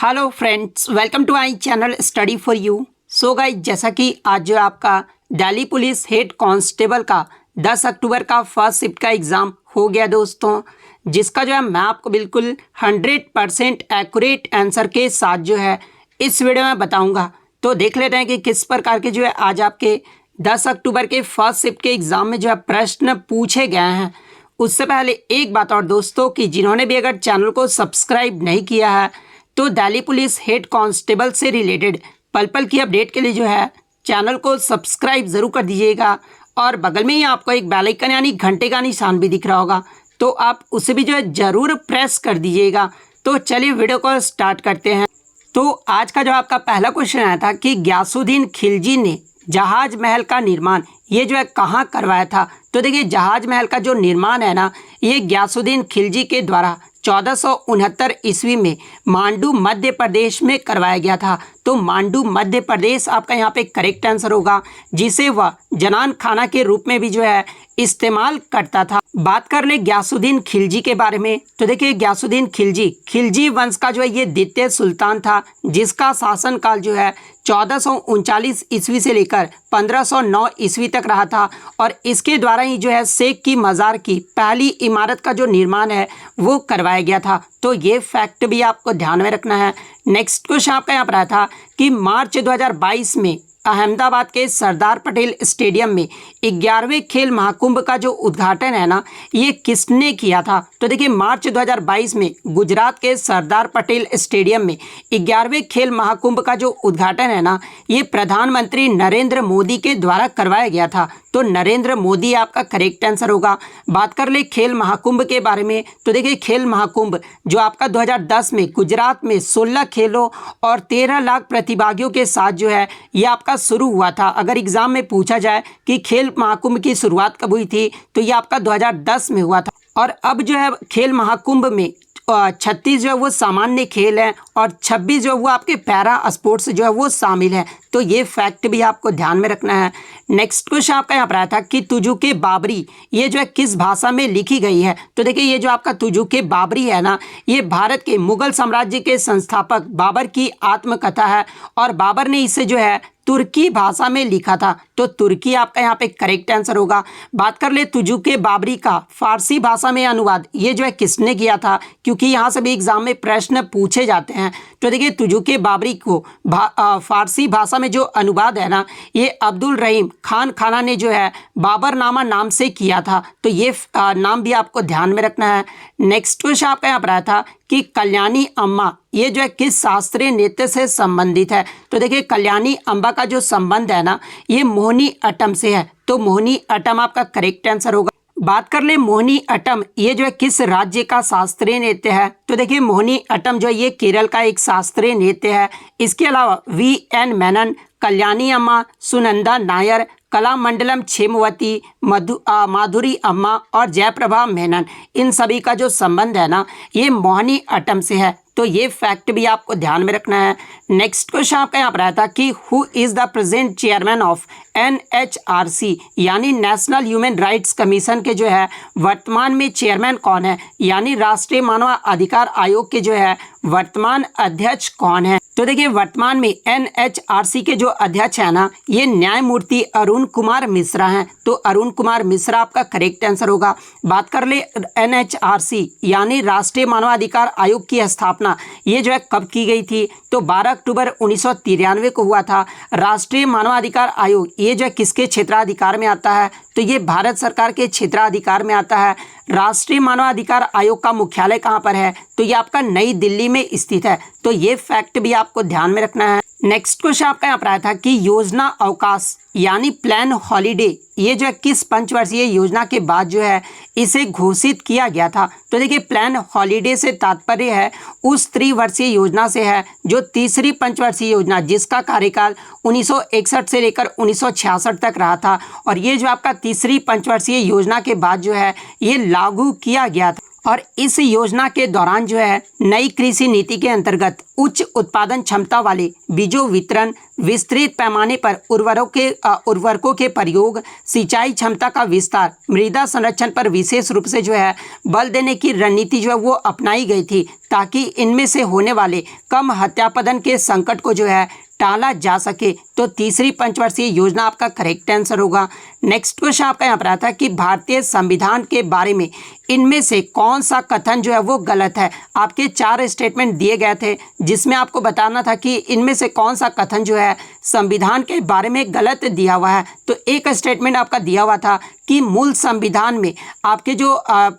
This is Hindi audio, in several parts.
Hello friends, welcome to I channel study for you. So guys, जैसा कि आज जो आपका दिल्ली पुलिस हेड कांस्टेबल का 10 अक्टूबर का फर्स्ट शिफ्ट का एग्ज़ाम हो गया दोस्तों, जिसका जो है मैं आपको बिल्कुल 100% एक्यूरेट आंसर के साथ जो है इस वीडियो में बताऊंगा। तो देख लेते हैं कि किस प्रकार के जो है आज आपके 10 अक्टूबर के फर्स्ट शिफ्ट के एग्ज़ाम में जो है प्रश्न पूछे गए हैं। उससे पहले एक बात और दोस्तों, कि जिन्होंने भी अगर चैनल को सब्सक्राइब नहीं किया है तो दिल्ली पुलिस हेड कांस्टेबल से रिलेटेड पल पल की अपडेट के लिए जो है चैनल को सब्सक्राइब ज़रूर कर दीजिएगा। और बगल में ही आपको एक बेल आइकन यानी घंटे का निशान भी दिख रहा होगा, तो आप उसे भी जो है ज़रूर प्रेस कर दीजिएगा। तो चलिए वीडियो को स्टार्ट करते हैं। तो आज का जो आपका पहला क्वेश्चन आया था कि गयासुद्दीन खिलजी ने जहाज महल का निर्माण ये जो है कहाँ करवाया था। तो देखिए, जहाज महल का जो निर्माण है ना, ये गयासुद्दीन खिलजी के द्वारा 1469 ईस्वी में मांडू मध्य प्रदेश में करवाया गया था। तो मांडू मध्य प्रदेश आपका यहाँ पे करेक्ट आंसर होगा, जिसे वह जनान खाना के रूप में भी जो है इस्तेमाल करता था। बात कर ले गयासुद्दीन खिलजी के बारे में, तो देखिए गयासुद्दीन खिलजी वंश का जो है ये द्वितीय सुल्तान था, जिसका शासनकाल जो है 1439 ईस्वी से लेकर 1509 ईस्वी तक रहा था। और इसके द्वारा ही जो है शेख की मज़ार की पहली इमारत का जो निर्माण है वो करवाया गया था। तो ये फैक्ट भी आपको ध्यान में रखना है। नेक्स्ट क्वेश्चन आपका यहाँ पर आया था कि मार्च 2022 में अहमदाबाद के सरदार पटेल स्टेडियम में 11वें खेल महाकुंभ का जो उद्घाटन है ना, ये किसने किया था। तो देखिए, मार्च 2022 में गुजरात के सरदार पटेल स्टेडियम में 11वें खेल महाकुंभ का जो उद्घाटन है ना, ये प्रधानमंत्री नरेंद्र मोदी के द्वारा करवाया गया था। तो नरेंद्र मोदी आपका करेक्ट आंसर होगा। बात कर ले खेल महाकुंभ के बारे में, तो देखिए खेल महाकुंभ जो आपका 2010 में गुजरात में 16 खेलों और 13 लाख प्रतिभागियों के साथ जो है ये आपका शुरू हुआ था। अगर एग्जाम में पूछा जाए कि खेल महाकुंभ की शुरुआत कब हुई थी, तो ये आपका 2010 में हुआ था। और अब जो है खेल महाकुंभ में 36 जो है वो सामान्य खेल हैं और 26 जो है वो आपके पैरा स्पोर्ट्स जो है वो शामिल हैं। तो ये फैक्ट भी आपको ध्यान में रखना है। नेक्स्ट क्वेश्चन आपका यहाँ पर आया था कि तुजुके बाबरी ये जो है किस भाषा में लिखी गई है। तो देखिए, ये जो आपका तुजुके बाबरी है ना, ये भारत के मुगल साम्राज्य के संस्थापक बाबर की आत्मकथा है और बाबर ने इसे जो है तुर्की भाषा में लिखा था। तो तुर्की आपका यहाँ पे करेक्ट आंसर होगा। बात कर ले तुजुके बाबरी का फारसी भाषा में अनुवाद ये जो है किसने किया था, क्योंकि यहाँ से भी एग्जाम में प्रश्न पूछे जाते हैं। तो देखिए, तुजुके बाबरी को फारसी भाषा में जो अनुवाद है ना, ये अब्दुल रहीम खान खाना ने जो है बाबरनामा नाम से किया था। तो ये नाम भी आपको ध्यान में रखना है। नेक्स्ट क्वेश्चन आपका यहाँ पर आया था कि कल्याणी अम्मा ये जो है किस शास्त्रीय नृत्य से संबंधित है। तो देखिए, कल्याणी अम्बा का जो संबंध है ना, ये मोहिनी अट्टम से है। तो मोहिनी अट्टम आपका करेक्ट आंसर होगा। बात कर ले मोहिनी अट्टम ये जो है किस राज्य का शास्त्रीय नृत्य है। तो देखिए, मोहिनी अट्टम जो है ये केरल का एक शास्त्रीय नृत्य है। इसके अलावा VN मेनन, कल्याणी अम्मा, सुनंदा नायर, कलामंडलम क्षेमवती, माधुरी अम्मा और जयप्रभा मेनन, इन सभी का जो संबंध है ना, ये मोहिनी अट्टम से है। तो ये फैक्ट भी आपको ध्यान में रखना है। नेक्स्ट क्वेश्चन आपका यहाँ पर आया था कि who is the present chairman of NHRC यानी नेशनल ह्यूमन राइट्स कमीशन के जो है वर्तमान में चेयरमैन कौन है, यानी राष्ट्रीय मानव अधिकार आयोग के जो है वर्तमान अध्यक्ष कौन है। तो देखिए, वर्तमान में NHRC के जो अध्यक्ष है ना, ये न्यायमूर्ति अरुण कुमार मिश्रा हैं। तो अरुण कुमार मिश्रा आपका करेक्ट आंसर होगा। बात कर ले NHRC यानी राष्ट्रीय मानवाधिकार आयोग की स्थापना ये जो है कब की गई थी। तो 12 अक्टूबर 1993 को हुआ था। राष्ट्रीय मानवाधिकार आयोग ये जो है किसके क्षेत्राधिकार में आता है। तो ये भारत सरकार के क्षेत्राधिकार में आता है। राष्ट्रीय मानवाधिकार आयोग का मुख्यालय कहाँ पर है। तो ये आपका नई दिल्ली में स्थित है। तो ये फैक्ट भी आपको ध्यान में रखना है। नेक्स्ट क्वेश्चन आपका यहाँ पर आया था कि योजना अवकाश यानी प्लान हॉलीडे ये जो है किस पंचवर्षीय योजना के बाद जो है इसे घोषित किया गया था। तो देखिए, प्लान हॉलीडे से तात्पर्य है उस त्रिवर्षीय योजना से है जो तीसरी पंचवर्षीय योजना, जिसका कार्यकाल 1961 से लेकर 1966 तक रहा था। और ये जो आपका तीसरी पंचवर्षीय योजना के बाद जो है ये लागू किया गया था। और इस योजना के दौरान जो है नई कृषि नीति के अंतर्गत उच्च उत्पादन क्षमता वाले बीजों वितरण, विस्तृत पैमाने पर उर्वरकों के प्रयोग, सिंचाई क्षमता का विस्तार, मृदा संरक्षण पर विशेष रूप से जो है बल देने की रणनीति जो है वो अपनाई गई थी, ताकि इनमें से होने वाले कम हत्यापतन के संकट को जो है टाला जा सके। तो तीसरी पंचवर्षीय योजना आपका करेक्ट आंसर होगा। नेक्स्ट क्वेश्चन आपका यहाँ पर आता है कि भारतीय संविधान के बारे में इनमें से कौन सा कथन जो है वो गलत है। आपके 4 स्टेटमेंट दिए गए थे जिसमें आपको बताना था कि इनमें से कौन सा कथन जो है संविधान के बारे में गलत दिया हुआ है। तो एक स्टेटमेंट आपका दिया हुआ था कि मूल संविधान में आपके जो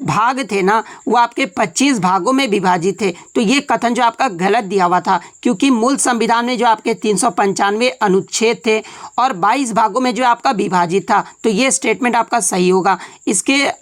भाग थे ना वो आपके 25 भागों में विभाजित थे। तो ये कथन जो आपका गलत दिया हुआ था, क्योंकि मूल संविधान में जो आपके 395 अनुच्छेद थे और 22 भागों में जो आपका विभाजित था। तो ये स्टेटमेंट आपका सही होगा।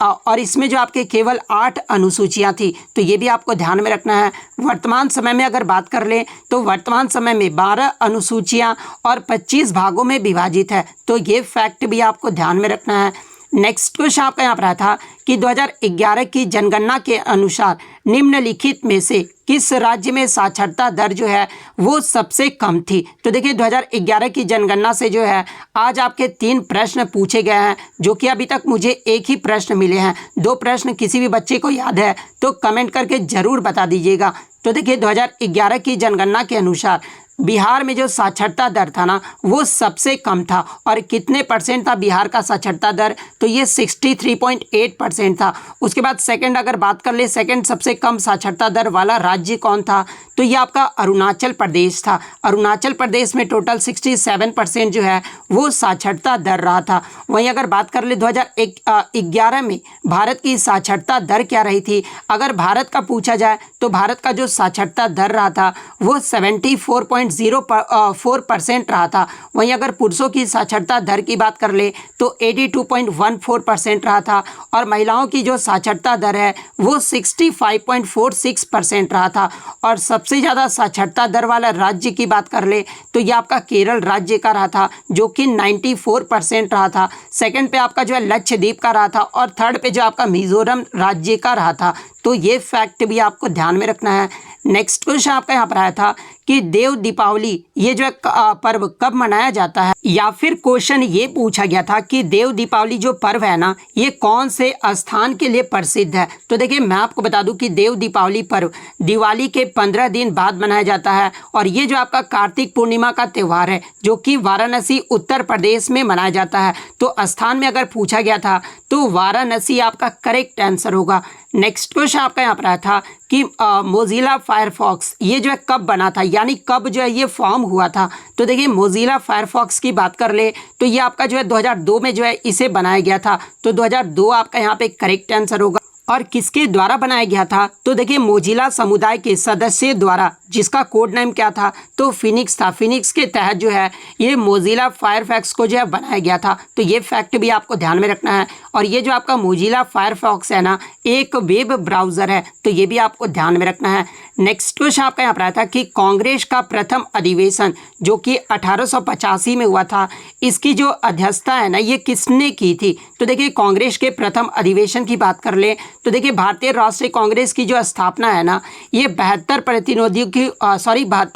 और इसमें जो आपके केवल 8 अनुसूचियां थी, तो ये भी आपको ध्यान में रखना है। वर्तमान समय में अगर बात कर लें तो वर्तमान समय में 12 अनुसूचियां और 25 भागों में विभाजित है। तो ये फैक्ट भी आपको ध्यान में रखना है। नेक्स्ट क्वेश्चन आपका यहाँ पर आया था कि 2011 की जनगणना के अनुसार निम्नलिखित में से किस राज्य में साक्षरता दर जो है वो सबसे कम थी। तो देखिए 2011 की जनगणना से जो है आज आपके 3 प्रश्न पूछे गए हैं, जो कि अभी तक मुझे एक ही प्रश्न मिले हैं। 2 प्रश्न किसी भी बच्चे को याद है तो कमेंट करके ज़रूर बता दीजिएगा। तो देखिए 2011 की जनगणना के अनुसार बिहार में जो साक्षरता दर था ना वो सबसे कम था। और कितने परसेंट था बिहार का साक्षरता दर? तो ये 63.8% था। उसके बाद सेकंड अगर बात कर ले, सेकंड सबसे कम साक्षरता दर वाला राज्य कौन था? तो ये आपका अरुणाचल प्रदेश था। अरुणाचल प्रदेश में टोटल 67% जो है वो साक्षरता दर रहा था। वहीं अगर बात कर ले 2011 में भारत की साक्षरता दर क्या रही थी? अगर भारत का पूछा जाए तो भारत का जो साक्षरता दर रहा था वो 74.04% रहा था। वहीं अगर पुरुषों की साक्षरता दर की बात कर ले तो 82.14% रहा था। और महिलाओं की जो साक्षरता दर है वो 65.46% रहा था। और सबसे ज़्यादा साक्षरता दर वाला राज्य की बात कर ले तो ये आपका केरल राज्य का रहा था, जो कि 94% रहा था। सेकंड पे आपका जो है लक्षद्वीप का रहा था और थर्ड पे जो आपका मिजोरम राज्य का रहा था। तो ये फैक्ट भी आपको ध्यान में रखना है। नेक्स्ट क्वेश्चन आपका यहाँ पर आया था कि देव दीपावली ये जो है पर्व कब मनाया जाता है, या फिर क्वेश्चन ये पूछा गया था कि देव दीपावली जो पर्व है ना ये कौन से स्थान के लिए प्रसिद्ध है। तो देखिए मैं आपको बता दूं कि देव दीपावली पर्व दिवाली के 15 दिन बाद मनाया जाता है। और ये जो आपका कार्तिक पूर्णिमा का त्यौहार है जो कि वाराणसी उत्तर प्रदेश में मनाया जाता है। तो स्थान में अगर पूछा गया था तो वाराणसी आपका करेक्ट आंसर होगा। नेक्स्ट क्वेश्चन आपका यहाँ पर आया था कि मोजिला फायरफॉक्स ये जो है कब बना था, यानी कब जो है ये फॉर्म हुआ था। तो देखिए मोजिला फायरफॉक्स की बात कर ले तो ये आपका जो है 2002 में जो है इसे बनाया गया था। तो 2002 आपका यहाँ पे करेक्ट आंसर होगा। और किसके द्वारा बनाया गया था? तो देखिए मोजिला समुदाय के सदस्य द्वारा, जिसका कोड नेम क्या था? तो फिनिक्स था। फिनिक्स के तहत जो है ये मोजिला फायरफॉक्स को जो है बनाया गया था। तो ये फैक्ट भी आपको ध्यान में रखना है। और ये जो आपका मोजिला फायरफॉक्स है ना एक वेब ब्राउज़र है, तो ये भी आपको ध्यान में रखना है। नेक्स्ट क्वेश्चन आपका यहाँ पर आया था कि कांग्रेस का प्रथम अधिवेशन जो कि 1885 में हुआ था, इसकी जो अध्यक्षता है ना ये किसने की थी? तो देखिए कांग्रेस के प्रथम अधिवेशन की बात कर ले तो देखिए भारतीय राष्ट्रीय कांग्रेस की जो स्थापना है ना ये 72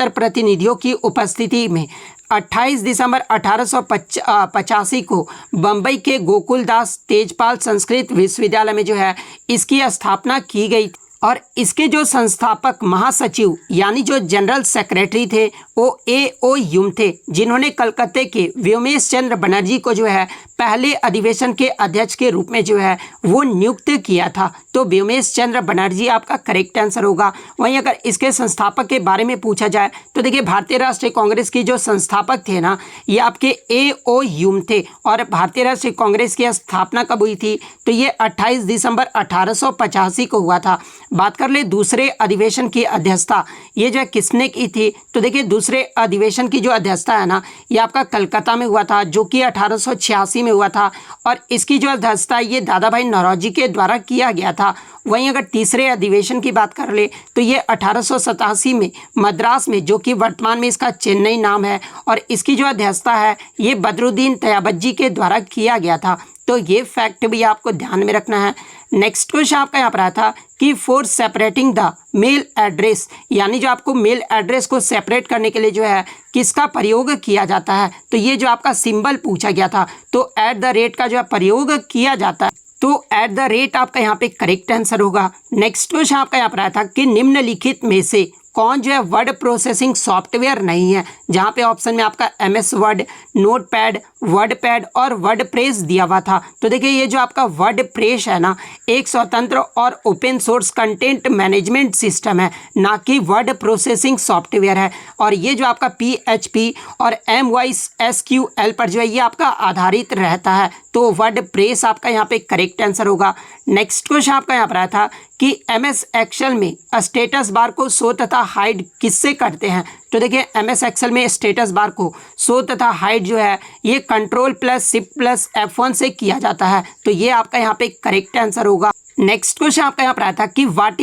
प्रतिनिधियों की उपस्थिति में 28 दिसंबर 1885 को बम्बई के गोकुलदास तेजपाल संस्कृत विश्वविद्यालय में जो है इसकी स्थापना की गई। और इसके जो संस्थापक महासचिव यानी जो जनरल सेक्रेटरी थे वो A.O. ह्यूम थे, जिन्होंने कलकत्ते के व्योमेश चंद्र बनर्जी को जो है पहले अधिवेशन के अध्यक्ष के रूप में जो है वो नियुक्त किया था। तो व्योमेश चंद्र बनर्जी आपका करेक्ट आंसर होगा। वहीं अगर इसके संस्थापक के बारे में पूछा जाए तो देखिए भारतीय राष्ट्रीय कांग्रेस की जो संस्थापक थे ना ये आपके A.O. ह्यूम थे। और भारतीय राष्ट्रीय कांग्रेस की स्थापना कब हुई थी? तो ये 28 दिसंबर 1885 को हुआ था। बात कर ले दूसरे अधिवेशन की अध्यक्षता ये जो है किसने की थी? तो देखिए दूसरे अधिवेशन की जो अध्यक्षता है ना ये आपका कलकत्ता में हुआ था, जो कि 1886 में हुआ था। और इसकी जो अध्यक्षता ये दादा भाई नौरोजी के द्वारा किया गया था। वहीं अगर तीसरे अधिवेशन की बात कर ले तो ये 1887 में मद्रास में, जो कि वर्तमान में इसका चेन्नई नाम है, और इसकी जो अध्यक्षता है ये बदरुद्दीन तयाबज्जी के द्वारा किया गया था। तो ये फैक्ट भी आपको ध्यान में रखना है। नेक्स्ट क्वेश्चन आपका यहाँ पर आया था कि for separating the mail address, यानी जो आपको मेल एड्रेस को सेपरेट करने के लिए जो है किसका प्रयोग किया जाता है, तो ये जो आपका सिंबल पूछा गया था, तो एट द रेट का जो है प्रयोग किया जाता है, तो एट द रेट आपका यहाँ पे करेक्ट आंसर होगा। नेक्स्ट क्वेश्चन आपका यहाँ पर आया था कि निम्नलिखित में से कौन जो है वर्ड प्रोसेसिंग सॉफ्टवेयर नहीं है, जहाँ पे ऑप्शन में आपका MS वर्ड, नोटपैड, वर्डपैड और वर्डप्रेस दिया हुआ था। तो देखिए ये जो आपका वर्डप्रेस है ना, एक स्वतंत्र और open source content management system है, ना कि वर्ड प्रोसेसिंग सॉफ्टवेयर है। और ये जो आपका PHP और MySQL पर जो है ये आपका आधारित रहता है, तो वर्डप्रेस आपका यहाँ पे करेक्ट आंसर होगा। नेक्स्ट क्वेश्चन आपका यहाँ पर आया था कि MS एक्सेल में स्टेटस बार को शो तथा हाइड किससे करते हैं, तो देखिए MS एक्सेल में स्टेटस बार को शो तथा हाइड जो है ये Ctrl+Shift+F1 से किया जाता है, तो ये आपका यहाँ पे करेक्ट आंसर होगा। नेक्स्ट क्वेश्चन आपका यहाँ पर आया था कि what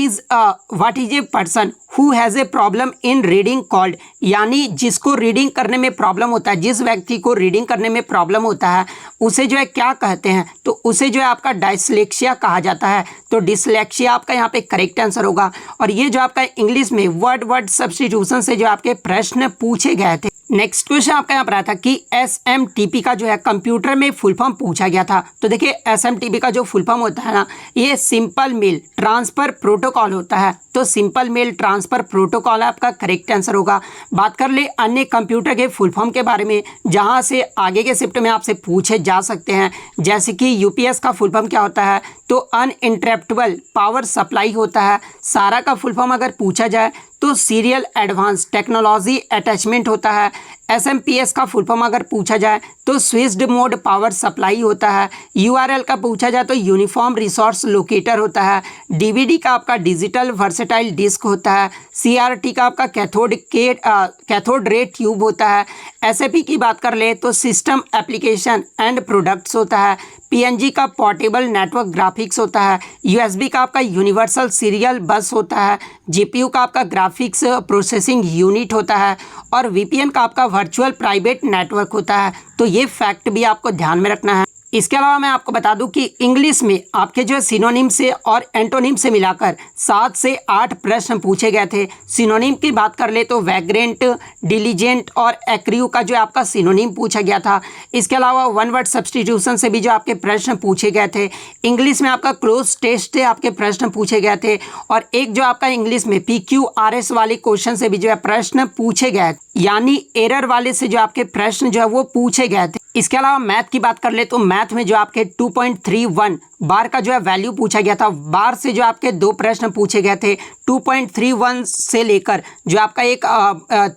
is a person who has a problem in reading called, यानी जिसको रीडिंग करने में प्रॉब्लम होता है, जिस व्यक्ति को रीडिंग करने में प्रॉब्लम होता है उसे जो है क्या कहते हैं, तो उसे जो है आपका डायस्लेक्सिया कहा जाता है, तो डिसलेक्सिया आपका यहाँ पे करेक्ट आंसर होगा। और ये जो आपका इंग्लिश में वर्ड सब्स्टिट्यूशन से जो आपके प्रश्न पूछे गए थे। नेक्स्ट क्वेश्चन आपका यहाँ पर आया था कि SMTP का जो है कंप्यूटर में फुल फॉर्म पूछा गया था, तो देखिए SMTP का जो फुल फॉर्म होता है ना, ये सिंपल मेल ट्रांसफ़र प्रोटोकॉल होता है, तो सिंपल मेल ट्रांसफ़र प्रोटोकॉल आपका करेक्ट आंसर होगा। बात कर ले अन्य कंप्यूटर के फुल फॉर्म के बारे में, जहाँ से आगे के शिफ्ट में आपसे पूछे जा सकते हैं, जैसे कि UPS का फुल फॉर्म क्या होता है, तो अनइंटरप्टेबल पावर सप्लाई होता है। सारा का फुल फॉर्म अगर पूछा जाए तो सीरियल एडवांस टेक्नोलॉजी अटैचमेंट होता है। SMPS का फुल फॉर्म अगर पूछा जाए तो स्विच्ड मोड पावर सप्लाई होता है। URL का पूछा जाए तो यूनिफॉर्म रिसोर्स लोकेटर होता है। DVD का आपका डिजिटल वर्सेटाइल डिस्क होता है। CRT का आपका कैथोड रे ट्यूब होता है। SAP की बात कर ले तो सिस्टम एप्लीकेशन एंड प्रोडक्ट्स होता है। PNG का पोर्टेबल नेटवर्क ग्राफिक्स होता है। USB का आपका यूनिवर्सल सीरियल बस होता है। GPU का आपका ग्राफिक्स प्रोसेसिंग यूनिट होता है। और VPN का आपका वर्चुअल प्राइवेट नेटवर्क होता है। तो ये फैक्ट भी आपको ध्यान में रखना है। इसके अलावा मैं आपको बता दूं कि इंग्लिश में आपके जो है सिनोनिम से और एंटोनिम से मिलाकर 7 से 8 प्रश्न पूछे गए थे। सिनोनिम की बात कर ले तो वैग्रेंट, डिलीजेंट और एक्रियू का जो आपका सिनोनिम पूछा गया था। इसके अलावा वन वर्ड सब्स्टिट्यूशन से भी जो आपके प्रश्न पूछे गए थे। इंग्लिश में आपका क्लोज टेस्ट से आपके प्रश्न पूछे गए थे। और एक जो आपका इंग्लिश में PQRS वाले क्वेश्चन से भी जो है प्रश्न पूछे गए, यानी एरर वाले से जो आपके प्रश्न जो है वो पूछे गए थे। इसके अलावा मैथ की बात कर ले तो मैथ में जो आपके 2.31 बार का जो है वैल्यू पूछा गया था। बार से जो आपके 2 प्रश्न पूछे गए थे। 2.31 से लेकर जो आपका एक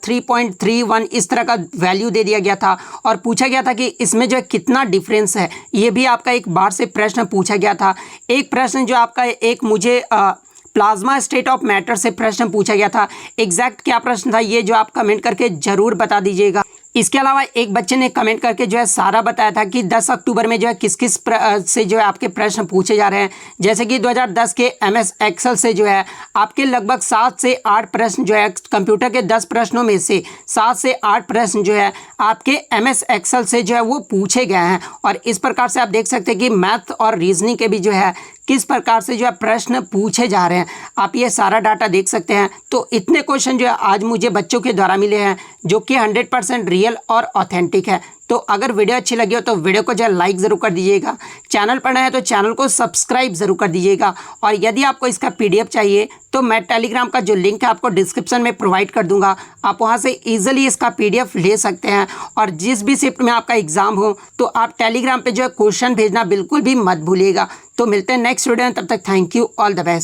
3.31 इस तरह का वैल्यू दे दिया गया था और पूछा गया था कि इसमें जो है कितना डिफरेंस है, ये भी आपका एक बार से प्रश्न पूछा गया था। एक प्रश्न जो आपका एक मुझे प्लाज्मा स्टेट ऑफ मैटर से प्रश्न पूछा गया था। एग्जैक्ट क्या प्रश्न था ये जो आप कमेंट करके जरूर बता दीजिएगा। इसके अलावा एक बच्चे ने कमेंट करके जो है सारा बताया था कि 10 अक्टूबर में जो है किस किस से जो है आपके प्रश्न पूछे जा रहे हैं। जैसे कि 2010 के MS एक्सेल से जो है आपके लगभग 7 से 8 प्रश्न जो है कंप्यूटर के 10 प्रश्नों में से 7 से 8 प्रश्न जो है आपके MS एक्सेल से जो है वो पूछे गए हैं। और इस प्रकार से आप देख सकते हैं कि मैथ और रीजनिंग के भी जो है किस प्रकार से जो है प्रश्न पूछे जा रहे हैं। आप ये सारा डाटा देख सकते हैं। तो इतने क्वेश्चन जो है आज मुझे बच्चों के द्वारा मिले हैं जो कि 100% रियल और ऑथेंटिक है। तो अगर वीडियो अच्छी लगी हो तो वीडियो को जो है लाइक ज़रूर कर दीजिएगा। चैनल पर नया है तो चैनल को सब्सक्राइब ज़रूर कर दीजिएगा। और यदि आपको इसका PDF चाहिए तो मैं टेलीग्राम का जो लिंक है आपको डिस्क्रिप्शन में प्रोवाइड कर दूंगा। आप वहां से ईजिली इसका PDF ले सकते हैं। और जिस भी शिफ्ट में आपका एग्जाम हो तो आप टेलीग्राम पे जो है क्वेश्चन भेजना बिल्कुल भी मत भूलिएगा। तो मिलते हैं नेक्स्ट वीडियो में, तब तक thank you, all the best.